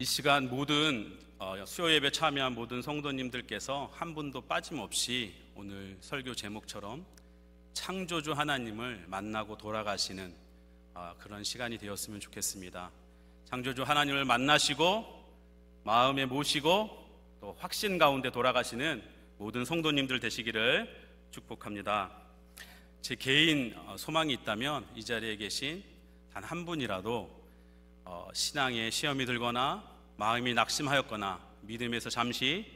이 시간 모든 수요 예배 참여한 모든 성도님들께서 한 분도 빠짐없이 오늘 설교 제목처럼 창조주 하나님을 만나고 돌아가시는 그런 시간이 되었으면 좋겠습니다. 창조주 하나님을 만나시고 마음에 모시고 또 확신 가운데 돌아가시는 모든 성도님들 되시기를 축복합니다. 제 개인 소망이 있다면 이 자리에 계신 단 한 분이라도 신앙에 시험이 들거나 마음이 낙심하였거나 믿음에서 잠시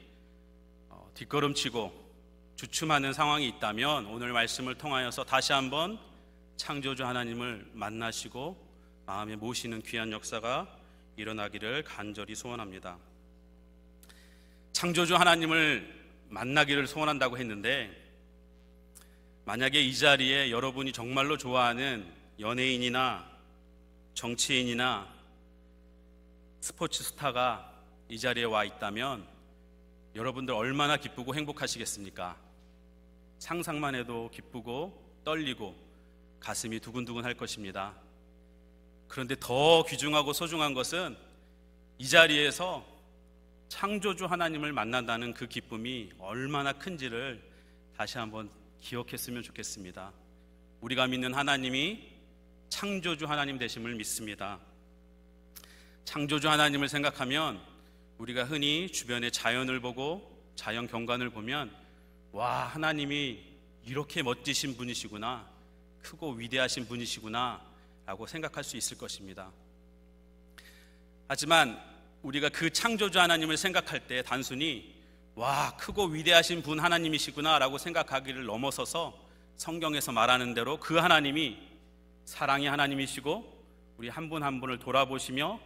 뒷걸음치고 주춤하는 상황이 있다면 오늘 말씀을 통하여서 다시 한번 창조주 하나님을 만나시고 마음에 모시는 귀한 역사가 일어나기를 간절히 소원합니다. 창조주 하나님을 만나기를 소원한다고 했는데, 만약에 이 자리에 여러분이 정말로 좋아하는 연예인이나 정치인이나 스포츠 스타가 이 자리에 와 있다면 여러분들 얼마나 기쁘고 행복하시겠습니까? 상상만 해도 기쁘고 떨리고 가슴이 두근두근 할 것입니다. 그런데 더 귀중하고 소중한 것은 이 자리에서 창조주 하나님을 만난다는 그 기쁨이 얼마나 큰지를 다시 한번 기억했으면 좋겠습니다. 우리가 믿는 하나님이 창조주 하나님 되심을 믿습니다. 창조주 하나님을 생각하면 우리가 흔히 주변의 자연을 보고 자연 경관을 보면 와, 하나님이 이렇게 멋지신 분이시구나, 크고 위대하신 분이시구나 라고 생각할 수 있을 것입니다. 하지만 우리가 그 창조주 하나님을 생각할 때 단순히 와, 크고 위대하신 분 하나님이시구나 라고 생각하기를 넘어서서 성경에서 말하는 대로 그 하나님이 사랑의 하나님이시고 우리 한 분 한 분을 돌아보시며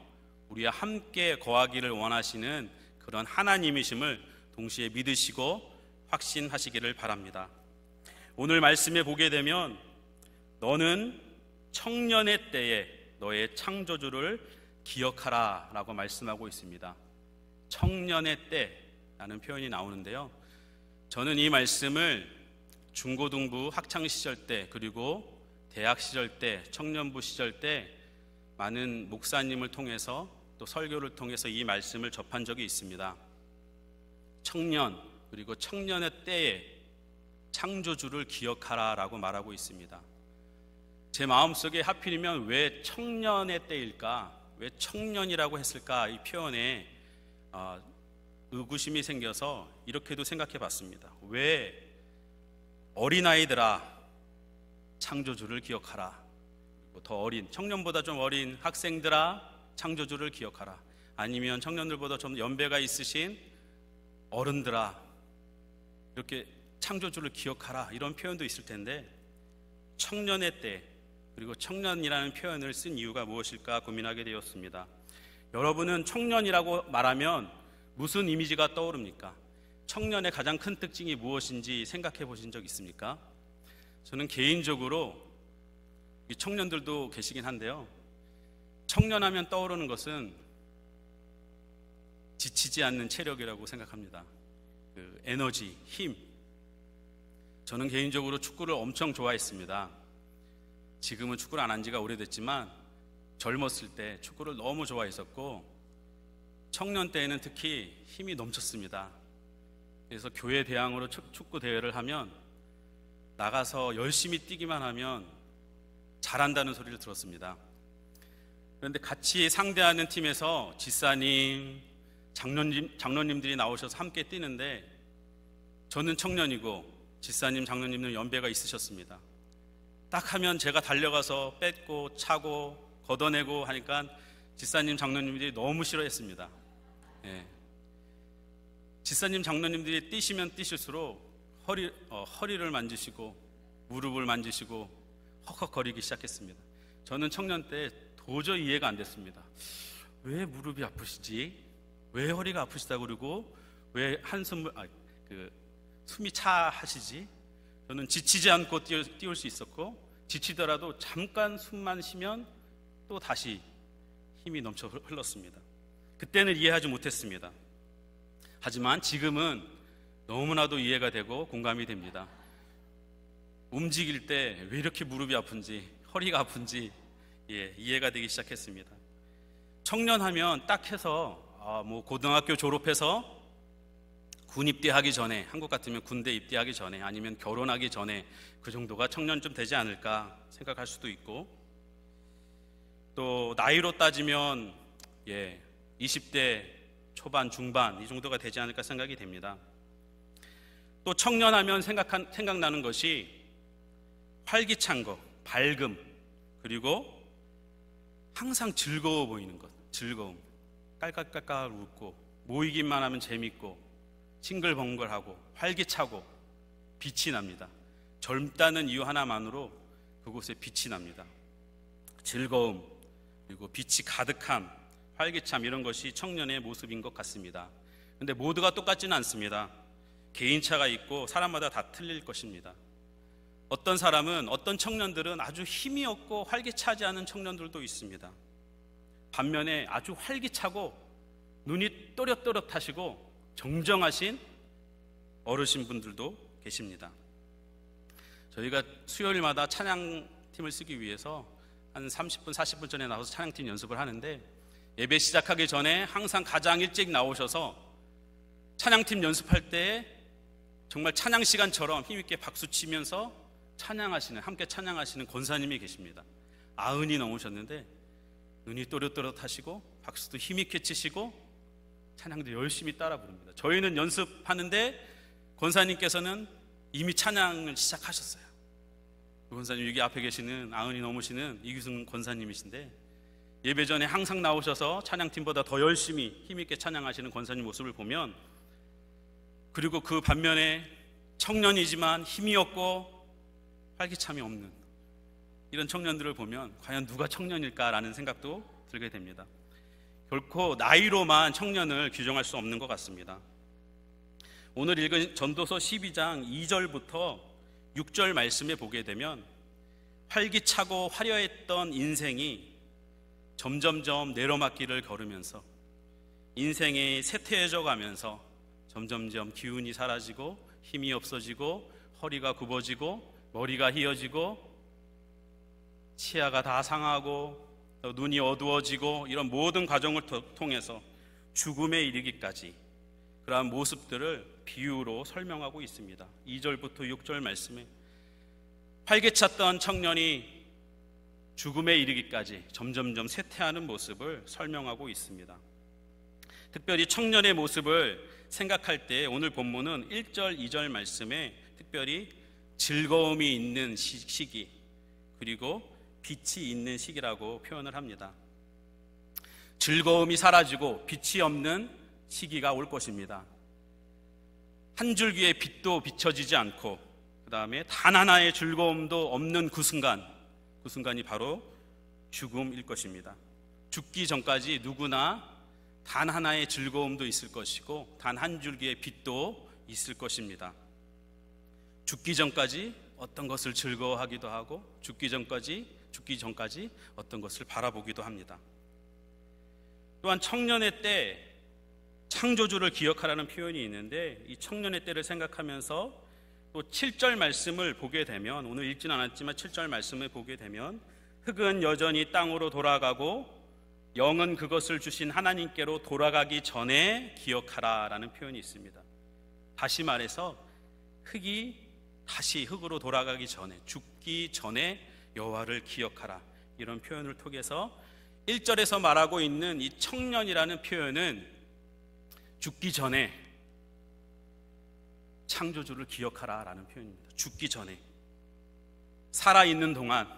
우리와 함께 거하기를 원하시는 그런 하나님이심을 동시에 믿으시고 확신하시기를 바랍니다. 오늘 말씀에 보게 되면 너는 청년의 때에 너의 창조주를 기억하라 라고 말씀하고 있습니다. 청년의 때라는 표현이 나오는데요, 저는 이 말씀을 중고등부 학창시절 때 그리고 대학 시절 때, 청년부 시절 때 많은 목사님을 통해서 또 설교를 통해서 이 말씀을 접한 적이 있습니다. 청년, 그리고 청년의 때에 창조주를 기억하라 라고 말하고 있습니다. 제 마음속에 하필이면 왜 청년의 때일까, 왜 청년이라고 했을까, 이 표현에 의구심이 생겨서 이렇게도 생각해 봤습니다. 왜 어린아이들아 창조주를 기억하라, 더 어린, 청년보다 좀 어린 학생들아 창조주를 기억하라, 아니면 청년들보다 좀 연배가 있으신 어른들아 이렇게 창조주를 기억하라, 이런 표현도 있을 텐데 청년의 때 그리고 청년이라는 표현을 쓴 이유가 무엇일까 고민하게 되었습니다. 여러분은 청년이라고 말하면 무슨 이미지가 떠오릅니까? 청년의 가장 큰 특징이 무엇인지 생각해 보신 적 있습니까? 저는 개인적으로, 청년들도 계시긴 한데요, 청년하면 떠오르는 것은 지치지 않는 체력이라고 생각합니다. 그 에너지, 힘. 저는 개인적으로 축구를 엄청 좋아했습니다. 지금은 축구를 안 한 지가 오래됐지만 젊었을 때 축구를 너무 좋아했었고 청년 때에는 특히 힘이 넘쳤습니다. 그래서 교회 대항으로 축구 대회를 하면 나가서 열심히 뛰기만 하면 잘한다는 소리를 들었습니다. 그런데 같이 상대하는 팀에서 지사님, 장로님들이 나오셔서 함께 뛰는데 저는 청년이고 지사님, 장로님은 연배가 있으셨습니다. 딱 하면 제가 달려가서 뺏고 차고 걷어내고 하니까 지사님, 장로님들이 너무 싫어했습니다. 지사님, 장로님들이 뛰시면 뛰실수록 허리를 만지시고 무릎을 만지시고 헉헉거리기 시작했습니다. 저는 청년 때 도저히 이해가 안 됐습니다. 왜 무릎이 아프시지? 왜 허리가 아프시다고 그러고 왜 숨이 차하시지? 저는 지치지 않고 뛰을 수 있었고 지치더라도 잠깐 숨만 쉬면 또 다시 힘이 넘쳐 흘렀습니다. 그때는 이해하지 못했습니다. 하지만 지금은 너무나도 이해가 되고 공감이 됩니다. 움직일 때 왜 이렇게 무릎이 아픈지, 허리가 아픈지 이해가 되기 시작했습니다. 청년하면 딱 해서 고등학교 졸업해서 군 입대하기 전에, 한국 같으면 군대 입대하기 전에, 아니면 결혼하기 전에 그 정도가 청년쯤 되지 않을까 생각할 수도 있고, 또 나이로 따지면 20대 초반 중반 이 정도가 되지 않을까 생각이 됩니다. 또 청년하면 생각나는 것이 활기찬 것, 밝음, 그리고 항상 즐거워 보이는 것, 즐거움, 깔깔깔깔 웃고 모이기만 하면 재밌고 싱글벙글하고 활기차고 빛이 납니다. 젊다는 이유 하나만으로 그곳에 빛이 납니다. 즐거움, 그리고 빛이 가득함, 활기참, 이런 것이 청년의 모습인 것 같습니다. 그런데 모두가 똑같지는 않습니다. 개인차가 있고 사람마다 다 틀릴 것입니다. 어떤 사람은, 어떤 청년들은 아주 힘이 없고 활기차지 않은 청년들도 있습니다. 반면에 아주 활기차고 눈이 또렷또렷하시고 정정하신 어르신분들도 계십니다. 저희가 수요일마다 찬양팀을 쓰기 위해서 한 30분, 40분 전에 나와서 찬양팀 연습을 하는데, 예배 시작하기 전에 항상 가장 일찍 나오셔서 찬양팀 연습할 때 정말 찬양 시간처럼 힘있게 박수 치면서 함께 찬양하시는 권사님이 계십니다. 90이 넘으셨는데 눈이 또렷또렷하시고 박수도 힘있게 치시고 찬양도 열심히 따라 부릅니다. 저희는 연습하는데 권사님께서는 이미 찬양을 시작하셨어요. 그 권사님, 여기 앞에 계시는 90이 넘으시는 이규승 권사님이신데, 예배 전에 항상 나오셔서 찬양팀보다 더 열심히 힘있게 찬양하시는 권사님 모습을 보면, 그리고 그 반면에 청년이지만 힘이 없고 활기참이 없는 이런 청년들을 보면 과연 누가 청년일까라는 생각도 들게 됩니다. 결코 나이로만 청년을 규정할 수 없는 것 같습니다. 오늘 읽은 전도서 12장 2절부터 6절 말씀에 보게 되면 활기차고 화려했던 인생이 점점점 내로막길을 걸으면서 인생이 쇠퇴해져 가면서 점점점 기운이 사라지고 힘이 없어지고 허리가 굽어지고 머리가 휘어지고 치아가 다 상하고 눈이 어두워지고, 이런 모든 과정을 통해서 죽음에 이르기까지 그러한 모습들을 비유로 설명하고 있습니다. 2절부터 6절 말씀에 활기찼던 청년이 죽음에 이르기까지 점점점 쇠퇴하는 모습을 설명하고 있습니다. 특별히 청년의 모습을 생각할 때 오늘 본문은 1절, 2절 말씀에 특별히 즐거움이 있는 시기, 그리고 빛이 있는 시기라고 표현을 합니다. 즐거움이 사라지고 빛이 없는 시기가 올 것입니다. 한 줄기의 빛도 비춰지지 않고, 그 다음에 단 하나의 즐거움도 없는 그 순간이 바로 죽음일 것입니다. 죽기 전까지 누구나 단 하나의 즐거움도 있을 것이고 단 한 줄기의 빛도 있을 것입니다. 죽기 전까지 어떤 것을 즐거워하기도 하고 죽기 전까지 어떤 것을 바라보기도 합니다. 또한 청년의 때 창조주를 기억하라는 표현이 있는데, 이 청년의 때를 생각하면서 또 7절 말씀을 보게 되면, 오늘 읽지는 않았지만 7절 말씀을 보게 되면 흙은 여전히 땅으로 돌아가고 영은 그것을 주신 하나님께로 돌아가기 전에 기억하라 라는 표현이 있습니다. 다시 말해서 흙이 다시 흙으로 돌아가기 전에, 죽기 전에 여호와를 기억하라, 이런 표현을 통해서 1절에서 말하고 있는 이 청년이라는 표현은 죽기 전에 창조주를 기억하라 라는 표현입니다. 죽기 전에, 살아있는 동안,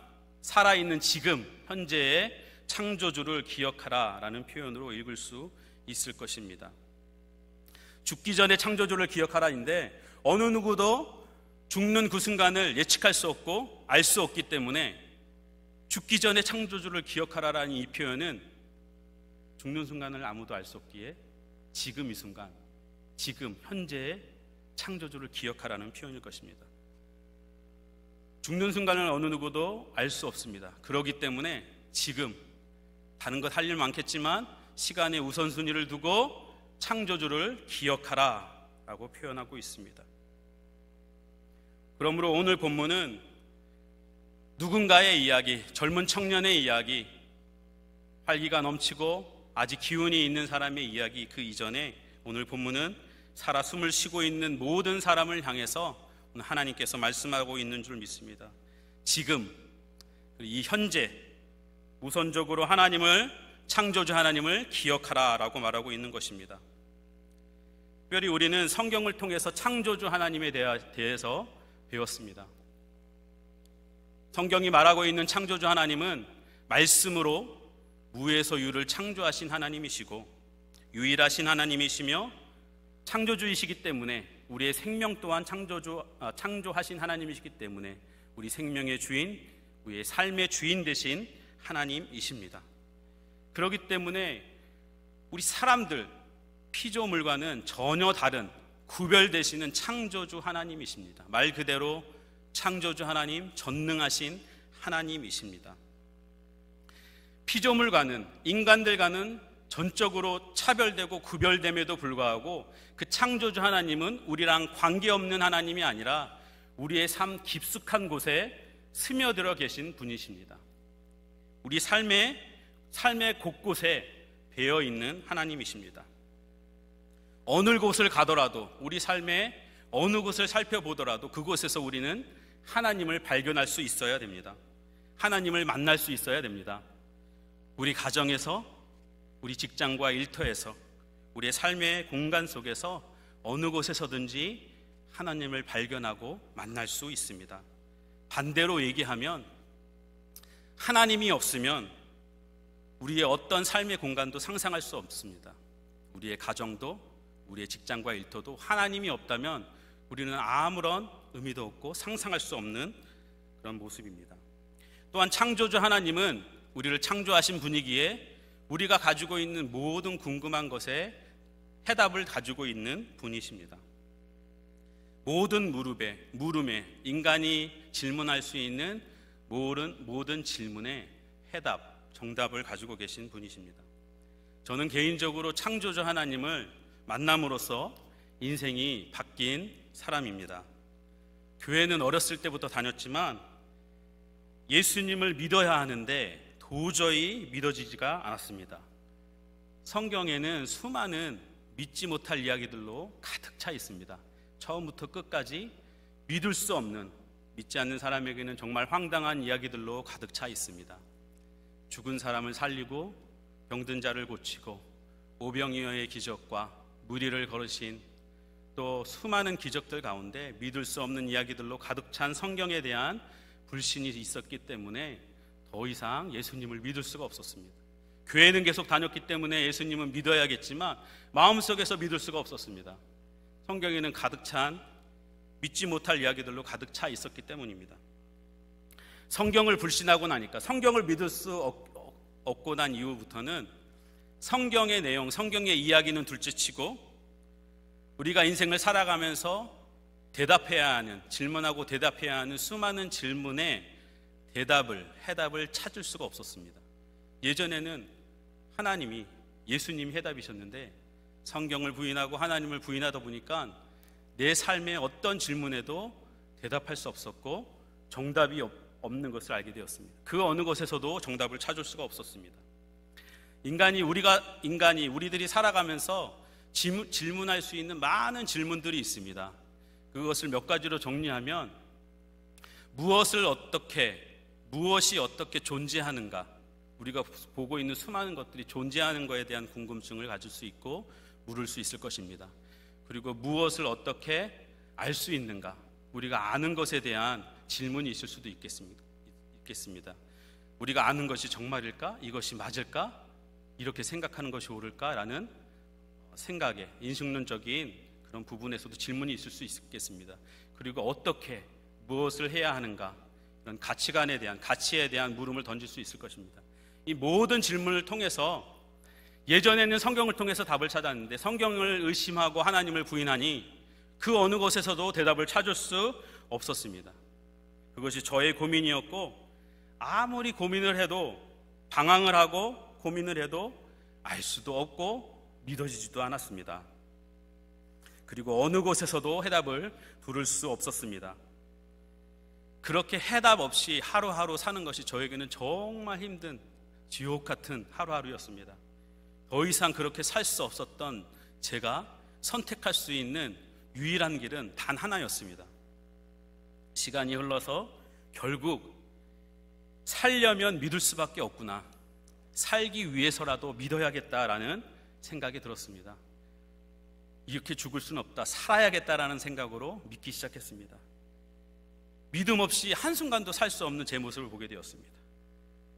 살아있는 지금 현재의 창조주를 기억하라 라는 표현으로 읽을 수 있을 것입니다. 죽기 전에 창조주를 기억하라인데, 어느 누구도 죽는 그 순간을 예측할 수 없고 알 수 없기 때문에 죽기 전에 창조주를 기억하라라는 이 표현은 죽는 순간을 아무도 알 수 없기에 지금 이 순간, 지금 현재의 창조주를 기억하라는 표현일 것입니다. 죽는 순간을 어느 누구도 알 수 없습니다. 그렇기 때문에 지금, 다른 것 할 일 많겠지만 시간의 우선순위를 두고 창조주를 기억하라 라고 표현하고 있습니다. 그러므로 오늘 본문은 누군가의 이야기, 젊은 청년의 이야기, 활기가 넘치고 아직 기운이 있는 사람의 이야기 그 이전에 오늘 본문은 살아 숨을 쉬고 있는 모든 사람을 향해서 오늘 하나님께서 말씀하고 있는 줄 믿습니다. 지금 이 현재 우선적으로 하나님을, 창조주 하나님을 기억하라라고 말하고 있는 것입니다. 특별히 우리는 성경을 통해서 창조주 하나님에 대해서 배웠습니다. 성경이 말하고 있는 창조주 하나님은 말씀으로 무에서 유를 창조하신 하나님이시고 유일하신 하나님이시며 창조주이시기 때문에 우리의 생명 또한 창조하신 하나님이시기 때문에 우리 생명의 주인, 우리의 삶의 주인 되신 하나님이십니다. 그렇기 때문에 우리 사람들, 피조물과는 전혀 다른 구별되시는 창조주 하나님이십니다. 말 그대로 창조주 하나님, 전능하신 하나님이십니다. 피조물과는, 인간들과는 전적으로 차별되고 구별됨에도 불구하고 그 창조주 하나님은 우리랑 관계없는 하나님이 아니라 우리의 삶 깊숙한 곳에 스며들어 계신 분이십니다. 우리 삶의 곳곳에 배어 있는 하나님이십니다. 어느 곳을 가더라도, 우리 삶의 어느 곳을 살펴보더라도 그곳에서 우리는 하나님을 발견할 수 있어야 됩니다. 하나님을 만날 수 있어야 됩니다. 우리 가정에서, 우리 직장과 일터에서, 우리의 삶의 공간 속에서 어느 곳에서든지 하나님을 발견하고 만날 수 있습니다. 반대로 얘기하면 하나님이 없으면 우리의 어떤 삶의 공간도 상상할 수 없습니다. 우리의 가정도, 우리의 직장과 일터도 하나님이 없다면 우리는 아무런 의미도 없고 상상할 수 없는 그런 모습입니다. 또한 창조주 하나님은 우리를 창조하신 분이기에 우리가 가지고 있는 모든 궁금한 것에 해답을 가지고 있는 분이십니다. 모든 물음에 인간이 질문할 수 있는 모든 질문에 해답, 정답을 가지고 계신 분이십니다. 저는 개인적으로 창조주 하나님을 만남으로써 인생이 바뀐 사람입니다. 교회는 어렸을 때부터 다녔지만 예수님을 믿어야 하는데 도저히 믿어지지가 않았습니다. 성경에는 수많은 믿지 못할 이야기들로 가득 차 있습니다. 처음부터 끝까지 믿을 수 없는, 믿지 않는 사람에게는 정말 황당한 이야기들로 가득 차 있습니다. 죽은 사람을 살리고 병든 자를 고치고 오병이어의 기적과 무리를 걸으신 또 수많은 기적들 가운데 믿을 수 없는 이야기들로 가득 찬 성경에 대한 불신이 있었기 때문에 더 이상 예수님을 믿을 수가 없었습니다. 교회는 계속 다녔기 때문에 예수님은 믿어야겠지만 마음속에서 믿을 수가 없었습니다. 성경에는 가득 찬 믿지 못할 이야기들로 가득 차 있었기 때문입니다. 성경을 불신하고 나니까, 성경을 믿을 수 없고 난 이후부터는 성경의 내용, 성경의 이야기는 둘째치고 우리가 인생을 살아가면서 대답해야 하는, 질문하고 대답해야 하는 수많은 질문에 해답을 찾을 수가 없었습니다. 예전에는 하나님이, 예수님이 해답이셨는데 성경을 부인하고 하나님을 부인하다 보니까 내 삶의 어떤 질문에도 대답할 수 없었고 정답이 없는 것을 알게 되었습니다. 그 어느 곳에서도 정답을 찾을 수가 없었습니다. 우리들이 살아가면서 질문할 수 있는 많은 질문들이 있습니다. 그것을 몇 가지로 정리하면 무엇이 어떻게 존재하는가, 우리가 보고 있는 수많은 것들이 존재하는 것에 대한 궁금증을 가질 수 있고 물을 수 있을 것입니다. 그리고 무엇을 어떻게 알 수 있는가, 우리가 아는 것에 대한 질문이 있을 수도 있겠습니다. 우리가 아는 것이 정말일까? 이것이 맞을까? 이렇게 생각하는 것이 옳을까라는 생각에, 인식론적인 그런 부분에서도 질문이 있을 수 있겠습니다. 그리고 무엇을 해야 하는가, 이런 가치에 대한 물음을 던질 수 있을 것입니다. 이 모든 질문을 통해서 예전에는 성경을 통해서 답을 찾았는데 성경을 의심하고 하나님을 부인하니 그 어느 곳에서도 대답을 찾을 수 없었습니다. 그것이 저의 고민이었고 아무리 고민을 해도, 방황을 하고 고민을 해도 알 수도 없고 믿어지지도 않았습니다. 그리고 어느 곳에서도 해답을 부를 수 없었습니다. 그렇게 해답 없이 하루하루 사는 것이 저에게는 정말 힘든 지옥 같은 하루하루였습니다. 더 이상 그렇게 살 수 없었던 제가 선택할 수 있는 유일한 길은 단 하나였습니다. 시간이 흘러서 결국 살려면 믿을 수밖에 없구나, 살기 위해서라도 믿어야겠다라는 생각이 들었습니다. 이렇게 죽을 수는 없다, 살아야겠다라는 생각으로 믿기 시작했습니다. 믿음 없이 한순간도 살 수 없는 제 모습을 보게 되었습니다.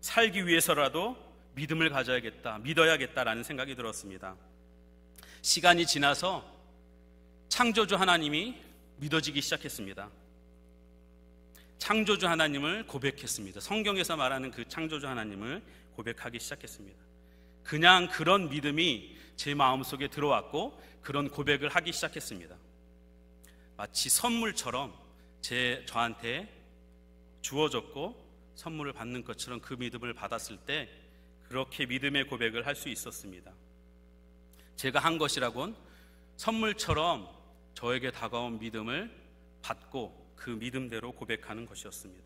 살기 위해서라도 믿음을 가져야겠다, 믿어야겠다라는 생각이 들었습니다. 시간이 지나서 창조주 하나님이 믿어지기 시작했습니다. 창조주 하나님을 고백했습니다. 성경에서 말하는 그 창조주 하나님을 고백하기 시작했습니다. 그냥 그런 믿음이 제 마음속에 들어왔고 그런 고백을 하기 시작했습니다. 마치 선물처럼 저한테 주어졌고 선물을 받는 것처럼 그 믿음을 받았을 때 그렇게 믿음의 고백을 할 수 있었습니다. 제가 한 것이라곤 선물처럼 저에게 다가온 믿음을 받고 그 믿음대로 고백하는 것이었습니다.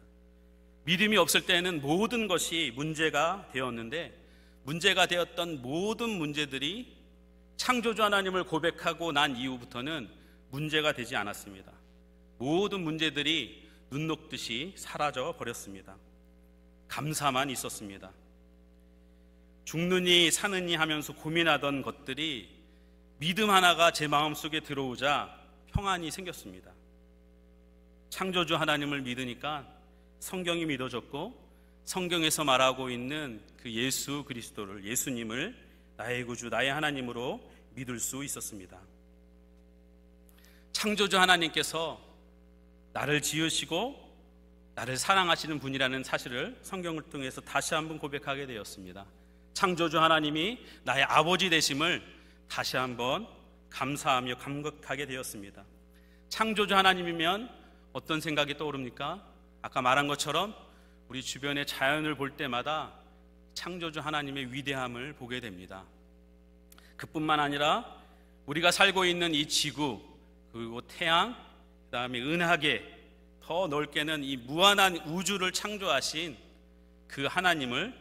믿음이 없을 때는 모든 것이 문제가 되었는데, 문제가 되었던 모든 문제들이 창조주 하나님을 고백하고 난 이후부터는 문제가 되지 않았습니다. 모든 문제들이 눈 녹듯이 사라져 버렸습니다. 감사만 있었습니다. 죽느니 사느니 하면서 고민하던 것들이 믿음 하나가 제 마음속에 들어오자 평안이 생겼습니다. 창조주 하나님을 믿으니까 성경이 믿어졌고, 성경에서 말하고 있는 그 예수 그리스도를, 예수님을 나의 구주, 나의 하나님으로 믿을 수 있었습니다. 창조주 하나님께서 나를 지으시고 나를 사랑하시는 분이라는 사실을 성경을 통해서 다시 한번 고백하게 되었습니다. 창조주 하나님이 나의 아버지 되심을 다시 한번 감사하며 감격하게 되었습니다. 창조주 하나님이면 어떤 생각이 떠오릅니까? 아까 말한 것처럼 우리 주변의 자연을 볼 때마다 창조주 하나님의 위대함을 보게 됩니다. 그뿐만 아니라 우리가 살고 있는 이 지구, 그리고 태양, 그 다음에 은하계, 더 넓게는 이 무한한 우주를 창조하신 그 하나님을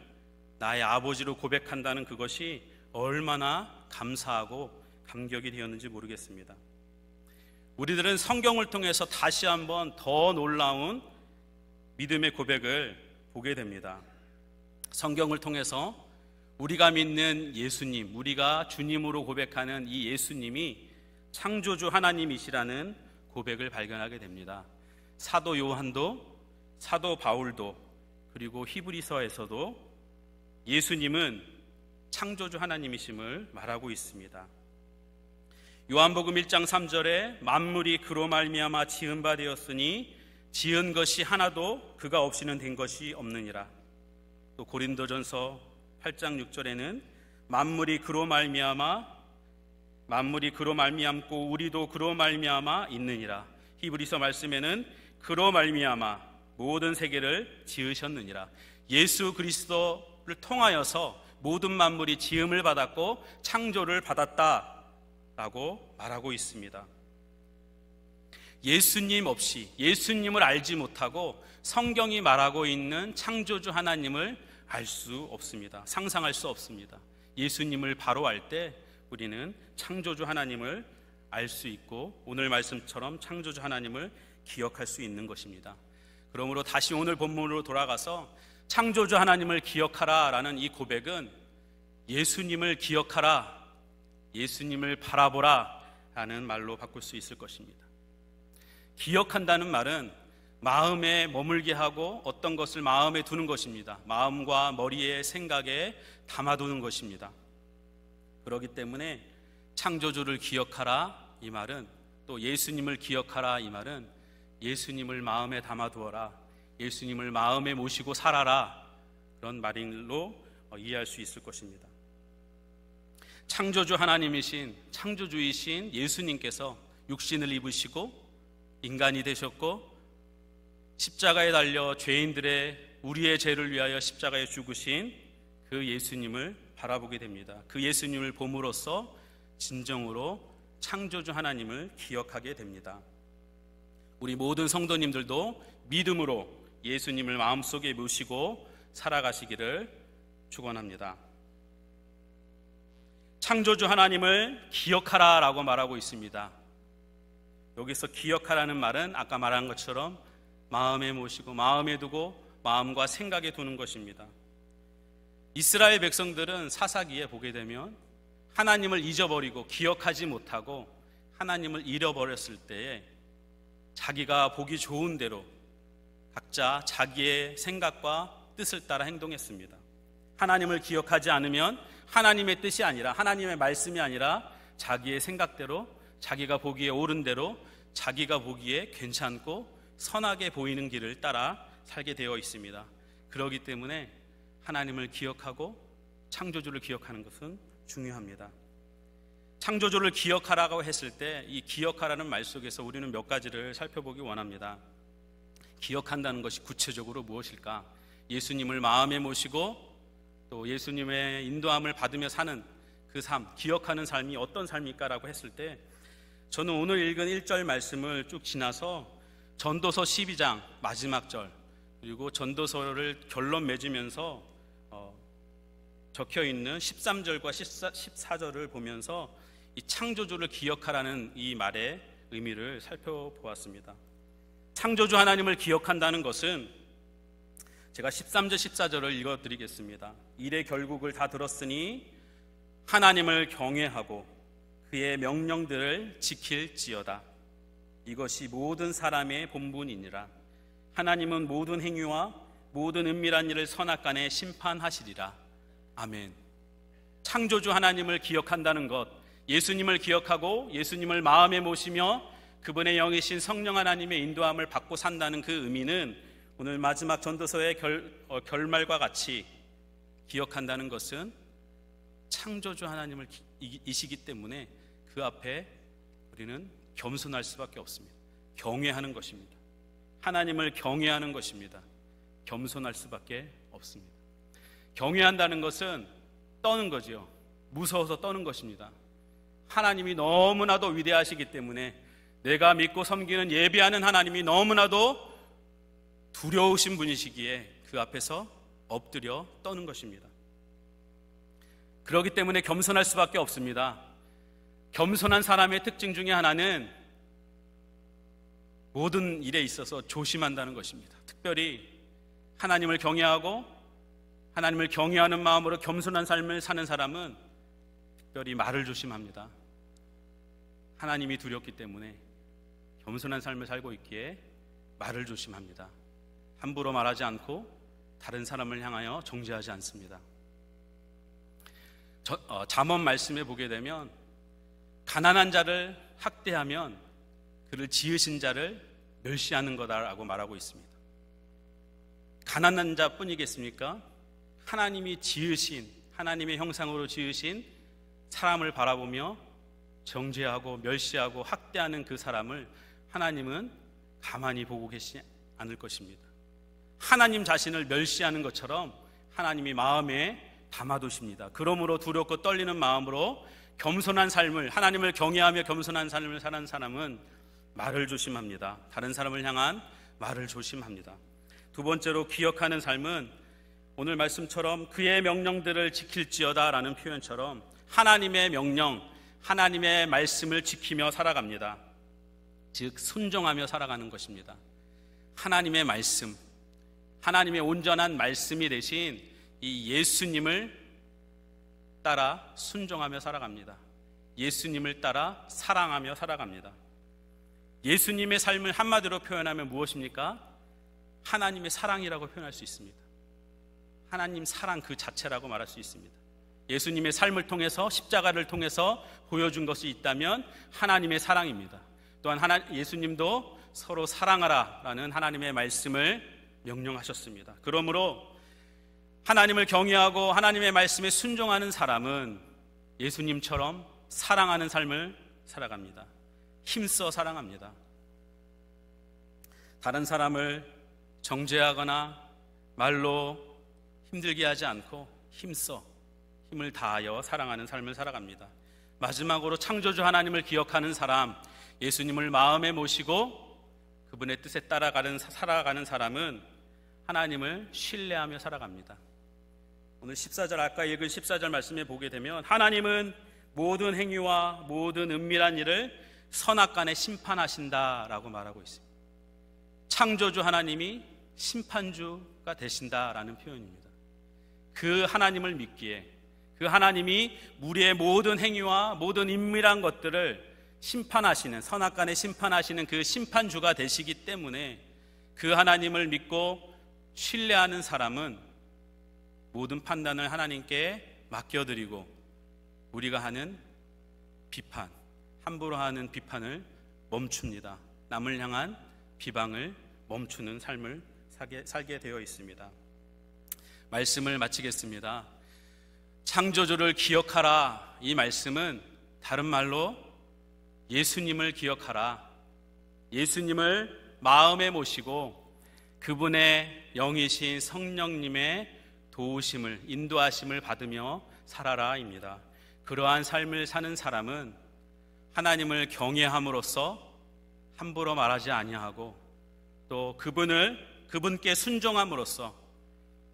나의 아버지로 고백한다는 그것이 얼마나 감사하고 감격이 되었는지 모르겠습니다. 우리들은 성경을 통해서 다시 한번 더 놀라운 믿음의 고백을 보게 됩니다. 성경을 통해서 우리가 믿는 예수님, 우리가 주님으로 고백하는 이 예수님이 창조주 하나님이시라는 고백을 발견하게 됩니다. 사도 요한도, 사도 바울도, 그리고 히브리서에서도 예수님은 창조주 하나님이심을 말하고 있습니다. 요한복음 1장 3절에 만물이 그로 말미암아 지은 바 되었으니 지은 것이 하나도 그가 없이는 된 것이 없느니라. 또 고린도전서 8장 6절에는 만물이 그로 말미암고 우리도 그로 말미암아 있느니라. 히브리서 말씀에는 그로 말미암아 모든 세계를 지으셨느니라. 예수 그리스도를 통하여서 모든 만물이 지음을 받았고 창조를 받았다라고 말하고 있습니다. 예수님 없이, 예수님을 알지 못하고 성경이 말하고 있는 창조주 하나님을 알 수 없습니다. 상상할 수 없습니다. 예수님을 바로 알 때 우리는 창조주 하나님을 알 수 있고 오늘 말씀처럼 창조주 하나님을 기억할 수 있는 것입니다. 그러므로 다시 오늘 본문으로 돌아가서 창조주 하나님을 기억하라 라는 이 고백은 예수님을 기억하라, 예수님을 바라보라 라는 말로 바꿀 수 있을 것입니다. 기억한다는 말은 마음에 머물게 하고 어떤 것을 마음에 두는 것입니다. 마음과 머리에, 생각에 담아두는 것입니다. 그렇기 때문에 창조주를 기억하라 이 말은, 또 예수님을 기억하라 이 말은 예수님을 마음에 담아두어라, 예수님을 마음에 모시고 살아라, 그런 말로 이해할 수 있을 것입니다. 창조주 하나님이신, 창조주이신 예수님께서 육신을 입으시고 인간이 되셨고 십자가에 달려 죄인들의, 우리의 죄를 위하여 십자가에 죽으신 그 예수님을 바라보게 됩니다. 그 예수님을 봄으로써 진정으로 창조주 하나님을 기억하게 됩니다. 우리 모든 성도님들도 믿음으로 예수님을 마음속에 모시고 살아가시기를 축원합니다. 창조주 하나님을 기억하라라고 말하고 있습니다. 여기서 기억하라는 말은 아까 말한 것처럼 마음에 모시고 마음에 두고 마음과 생각에 두는 것입니다. 이스라엘 백성들은 사사기에 보게 되면 하나님을 잊어버리고 기억하지 못하고 하나님을 잃어버렸을 때에 자기가 보기 좋은 대로 각자 자기의 생각과 뜻을 따라 행동했습니다. 하나님을 기억하지 않으면 하나님의 뜻이 아니라 하나님의 말씀이 아니라 자기의 생각대로 자기가 보기에 옳은 대로 자기가 보기에 괜찮고 선하게 보이는 길을 따라 살게 되어 있습니다. 그렇기 때문에 하나님을 기억하고 창조주를 기억하는 것은 중요합니다. 창조주를 기억하라고 했을 때 이 기억하라는 말 속에서 우리는 몇 가지를 살펴보기 원합니다. 기억한다는 것이 구체적으로 무엇일까? 예수님을 마음에 모시고 또 예수님의 인도함을 받으며 사는 그 삶, 기억하는 삶이 어떤 삶일까라고 했을 때 저는 오늘 읽은 1절 말씀을 쭉 지나서 전도서 12장 마지막 절 그리고 전도서를 결론 맺으면서 적혀있는 13절과 14절을 보면서 이 창조주를 기억하라는 이 말의 의미를 살펴보았습니다. 창조주 하나님을 기억한다는 것은 제가 13절 14절을 읽어드리겠습니다. 일의 결국을 다 들었으니 하나님을 경외하고 그의 명령들을 지킬지어다. 이것이 모든 사람의 본분이니라. 하나님은 모든 행위와 모든 은밀한 일을 선악간에 심판하시리라. 아멘. 창조주 하나님을 기억한다는 것, 예수님을 기억하고 예수님을 마음에 모시며 그분의 영이신 성령 하나님의 인도함을 받고 산다는 그 의미는 오늘 마지막 전도서의 결말과 같이 기억한다는 것은 창조주 하나님을 이시기 때문에 그 앞에 우리는 겸손할 수밖에 없습니다. 경외하는 것입니다. 하나님을 경외하는 것입니다. 겸손할 수밖에 없습니다. 경외한다는 것은 떠는 거죠. 무서워서 떠는 것입니다. 하나님이 너무나도 위대하시기 때문에 내가 믿고 섬기는 예배하는 하나님이 너무나도 두려우신 분이시기에 그 앞에서 엎드려 떠는 것입니다. 그렇기 때문에 겸손할 수밖에 없습니다. 겸손한 사람의 특징 중에 하나는 모든 일에 있어서 조심한다는 것입니다. 특별히 하나님을 경외하고 하나님을 경외하는 마음으로 겸손한 삶을 사는 사람은 특별히 말을 조심합니다. 하나님이 두렵기 때문에 겸손한 삶을 살고 있기에 말을 조심합니다. 함부로 말하지 않고 다른 사람을 향하여 정죄하지 않습니다. 잠언 말씀에 보게 되면 가난한 자를 학대하면 그를 지으신 자를 멸시하는 거다라고 말하고 있습니다. 가난한 자뿐이겠습니까? 하나님이 지으신, 하나님의 형상으로 지으신 사람을 바라보며 정죄하고 멸시하고 학대하는 그 사람을 하나님은 가만히 보고 계시지 않을 것입니다. 하나님 자신을 멸시하는 것처럼 하나님이 마음에 담아두십니다. 그러므로 두렵고 떨리는 마음으로 겸손한 삶을, 하나님을 경외하며 겸손한 삶을 사는 사람은 말을 조심합니다. 다른 사람을 향한 말을 조심합니다. 두 번째로 기억하는 삶은 오늘 말씀처럼 그의 명령들을 지킬지어다 라는 표현처럼 하나님의 명령, 하나님의 말씀을 지키며 살아갑니다. 즉 순종하며 살아가는 것입니다. 하나님의 말씀, 하나님의 온전한 말씀이 되신 이 예수님을 따라 순종하며 살아갑니다. 예수님을 따라 사랑하며 살아갑니다. 예수님의 삶을 한마디로 표현하면 무엇입니까? 하나님의 사랑이라고 표현할 수 있습니다. 하나님 사랑 그 자체라고 말할 수 있습니다. 예수님의 삶을 통해서 십자가를 통해서 보여준 것이 있다면 하나님의 사랑입니다. 또한 예수님도 서로 사랑하라라는 하나님의 말씀을 명령하셨습니다. 그러므로 하나님을 경외하고 하나님의 말씀에 순종하는 사람은 예수님처럼 사랑하는 삶을 살아갑니다. 힘써 사랑합니다. 다른 사람을 정죄하거나 말로 힘들게 하지 않고 힘을 다하여 사랑하는 삶을 살아갑니다. 마지막으로 창조주 하나님을 기억하는 사람, 예수님을 마음에 모시고 그분의 뜻에 따라 살아가는 사람은 하나님을 신뢰하며 살아갑니다. 오늘 14절, 아까 읽은 14절 말씀에 보게 되면 하나님은 모든 행위와 모든 은밀한 일을 선악간에 심판하신다라고 말하고 있습니다. 창조주 하나님이 심판주가 되신다라는 표현입니다. 그 하나님을 믿기에, 그 하나님이 우리의 모든 행위와 모든 은밀한 것들을 심판하시는, 선악간에 심판하시는 그 심판주가 되시기 때문에 그 하나님을 믿고 신뢰하는 사람은 모든 판단을 하나님께 맡겨드리고 우리가 하는 비판, 함부로 하는 비판을 멈춥니다. 남을 향한 비방을 멈추는 삶을 살게 되어 있습니다. 말씀을 마치겠습니다. 창조주를 기억하라, 이 말씀은 다른 말로 예수님을 기억하라, 예수님을 마음에 모시고 그분의 영이신 성령님의 도우심을, 인도하심을 받으며 살아라입니다. 그러한 삶을 사는 사람은 하나님을 경외함으로써 함부로 말하지 아니하고 또 그분께 순종함으로써,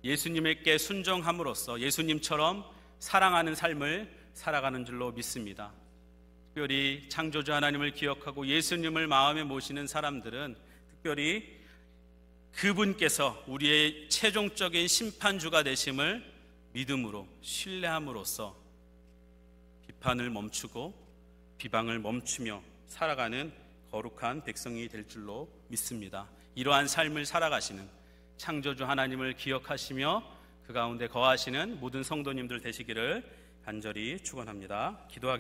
예수님께 순종함으로써 예수님처럼 사랑하는 삶을 살아가는 줄로 믿습니다. 특별히 창조주 하나님을 기억하고 예수님을 마음에 모시는 사람들은 특별히 그분께서 우리의 최종적인 심판주가 되심을 믿음으로 신뢰함으로써 비판을 멈추고 비방을 멈추며 살아가는 거룩한 백성이 될 줄로 믿습니다. 이러한 삶을 살아가시는 창조주 하나님을 기억하시며 그 가운데 거하시는 모든 성도님들 되시기를 간절히 축원합니다. 기도하겠습니다.